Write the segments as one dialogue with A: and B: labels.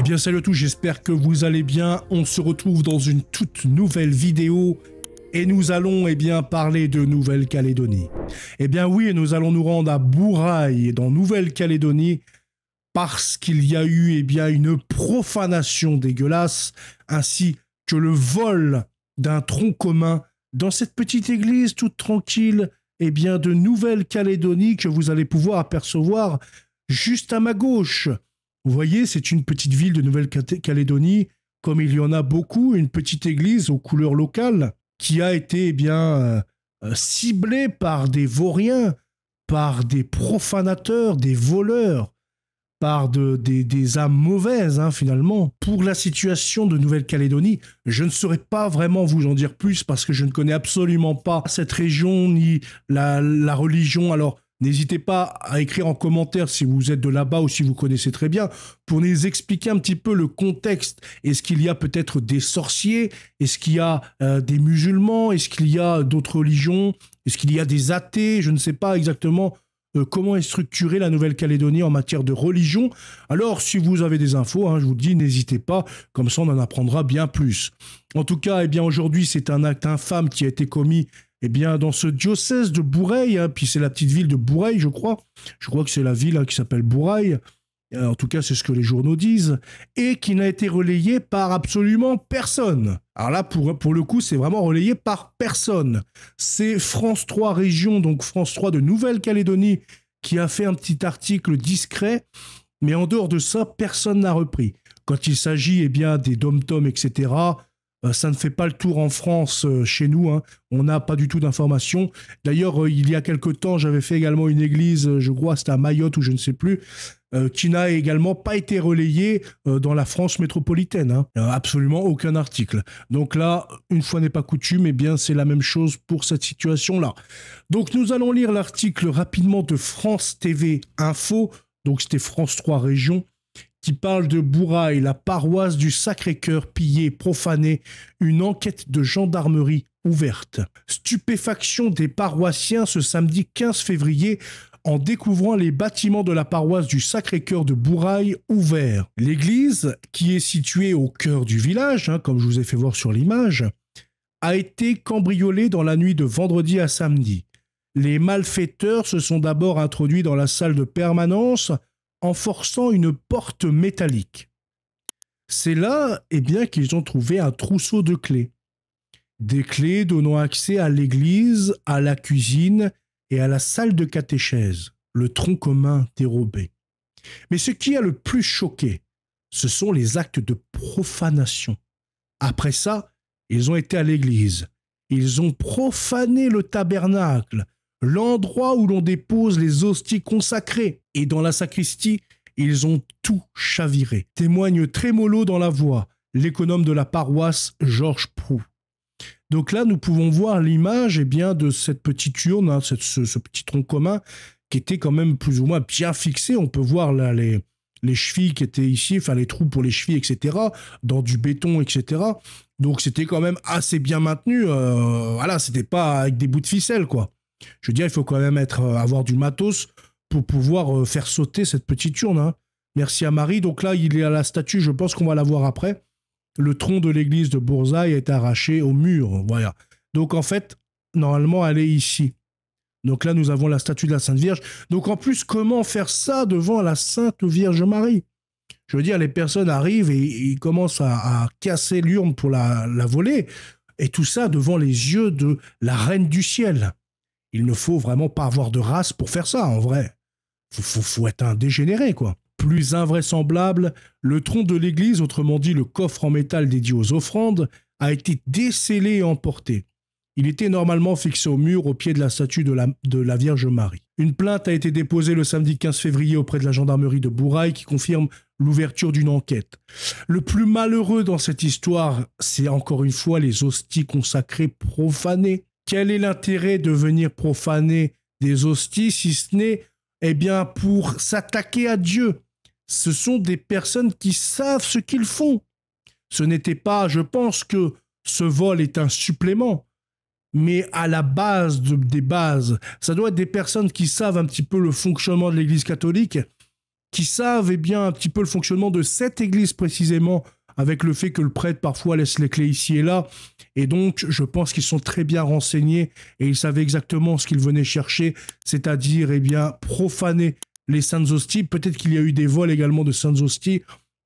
A: bien salut à tous, j'espère que vous allez bien. On se retrouve dans une toute nouvelle vidéo et nous allons parler de Nouvelle-Calédonie. Eh bien oui, nous allons nous rendre à Bourail dans Nouvelle-Calédonie parce qu'il y a eu une profanation dégueulasse ainsi que le vol d'un tronc commun dans cette petite église toute tranquille de Nouvelle-Calédonie que vous allez pouvoir apercevoir juste à ma gauche. Vous voyez, c'est une petite ville de Nouvelle-Calédonie, comme il y en a beaucoup, une petite église aux couleurs locales qui a été ciblée par des vauriens, par des profanateurs, des voleurs, par des âmes mauvaises, finalement. Pour la situation de Nouvelle-Calédonie, je ne saurais pas vraiment vous en dire plus parce que je ne connais absolument pas cette région ni la religion. Alors, n'hésitez pas à écrire en commentaire si vous êtes de là-bas ou si vous connaissez très bien pour nous expliquer un petit peu le contexte. Est-ce qu'il y a peut-être des sorciers? Est-ce qu'il y a des musulmans? Est-ce qu'il y a d'autres religions? Est-ce qu'il y a des athées? Je ne sais pas exactement comment est structurée la Nouvelle-Calédonie en matière de religion. Alors, si vous avez des infos, je vous dis, n'hésitez pas, comme ça on en apprendra bien plus. En tout cas, aujourd'hui, c'est un acte infâme qui a été commis dans ce diocèse de Bourail, puis c'est la petite ville de Bourail, je crois. Je crois que c'est la ville qui s'appelle Bourail. En tout cas, c'est ce que les journaux disent. Et qui n'a été relayé par absolument personne. Alors là, pour le coup, c'est vraiment relayé par personne. C'est France 3 Région, donc France 3 de Nouvelle-Calédonie, qui a fait un petit article discret. Mais en dehors de ça, personne n'a repris. Quand il s'agit des dom-toms, etc., ça ne fait pas le tour en France chez nous, on n'a pas du tout d'informations. D'ailleurs, il y a quelque temps, j'avais fait également une église, je crois c'était à Mayotte ou je ne sais plus, qui n'a également pas été relayée dans la France métropolitaine. Absolument aucun article. Donc là, une fois n'est pas coutume, c'est la même chose pour cette situation-là. Donc nous allons lire l'article rapidement de France TV Info, donc c'était France 3 Région, qui parle de Bourail, la paroisse du Sacré-Cœur pillée, profanée, une enquête de gendarmerie ouverte. Stupéfaction des paroissiens ce samedi 15 février en découvrant les bâtiments de la paroisse du Sacré-Cœur de Bourail ouverts. L'église, qui est située au cœur du village, comme je vous ai fait voir sur l'image, a été cambriolée dans la nuit de vendredi à samedi. Les malfaiteurs se sont d'abord introduits dans la salle de permanence en forçant une porte métallique. C'est là qu'ils ont trouvé un trousseau de clés. Des clés donnant accès à l'église, à la cuisine et à la salle de catéchèse, le tronc commun dérobé. Mais ce qui a le plus choqué, ce sont les actes de profanation. Après ça, ils ont été à l'église. Ils ont profané le tabernacle, l'endroit où l'on dépose les hosties consacrées. Et dans la sacristie, ils ont tout chaviré. Témoigne trémolo dans la voix, l'économe de la paroisse Georges Proux. Donc là, nous pouvons voir l'image de cette petite urne, ce petit tronc commun, qui était quand même plus ou moins bien fixé. On peut voir là les chevilles qui étaient ici, les trous pour les chevilles, etc., dans du béton, etc. Donc c'était quand même assez bien maintenu. C'était pas avec des bouts de ficelle, quoi. Je veux dire, il faut quand même avoir du matos pour pouvoir faire sauter cette petite urne. Merci à Marie. Donc là, il est à la statue, je pense qu'on va la voir après. Le tronc de l'église de Bourail est arraché au mur. Voilà. Donc en fait, normalement, elle est ici. Donc là, nous avons la statue de la Sainte Vierge. Donc en plus, comment faire ça devant la Sainte Vierge Marie? Je veux dire, les personnes arrivent et ils commencent à casser l'urne pour la voler. Et tout ça devant les yeux de la Reine du Ciel. Il ne faut vraiment pas avoir de race pour faire ça, en vrai. Faut être un dégénéré, quoi. Plus invraisemblable, le tronc de l'église, autrement dit le coffre en métal dédié aux offrandes, a été décellé et emporté. Il était normalement fixé au mur au pied de la statue de la Vierge Marie. Une plainte a été déposée le samedi 15 février auprès de la gendarmerie de Bourail qui confirme l'ouverture d'une enquête. Le plus malheureux dans cette histoire, c'est encore une fois les hosties consacrées profanées. Quel est l'intérêt de venir profaner des hosties si ce n'est pour s'attaquer à Dieu? Ce sont des personnes qui savent ce qu'ils font. Ce n'était pas, je pense que ce vol est un supplément, mais à la base des bases, ça doit être des personnes qui savent un petit peu le fonctionnement de l'Église catholique, qui savent eh bien, un petit peu le fonctionnement de cette église précisément, avec le fait que le prêtre parfois laisse les clés ici et là. Et donc, je pense qu'ils sont très bien renseignés et ils savaient exactement ce qu'ils venaient chercher, c'est-à-dire eh bien, profaner les saintes hosties. Peut-être qu'il y a eu des vols également de saintes hosties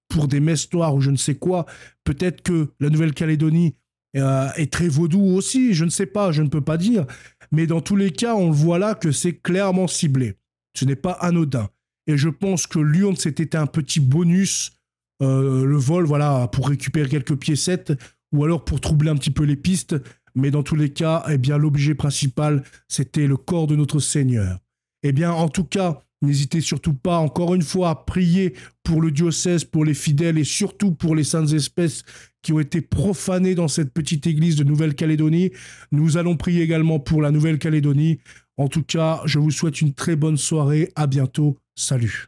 A: pour des messes noires ou je ne sais quoi. Peut-être que la Nouvelle-Calédonie est très vaudou aussi, je ne sais pas, je ne peux pas dire. Mais dans tous les cas, on le voit là que c'est clairement ciblé. Ce n'est pas anodin. Et je pense que Lyon, c'était un petit bonus, le vol, voilà, pour récupérer quelques piécettes, ou alors pour troubler un petit peu les pistes. Mais dans tous les cas, eh bien, l'objet principal, c'était le corps de notre Seigneur. Eh bien, en tout cas, n'hésitez surtout pas, encore une fois, à prier pour le diocèse, pour les fidèles et surtout pour les saintes espèces qui ont été profanées dans cette petite église de Nouvelle-Calédonie. Nous allons prier également pour la Nouvelle-Calédonie. En tout cas, je vous souhaite une très bonne soirée. À bientôt. Salut.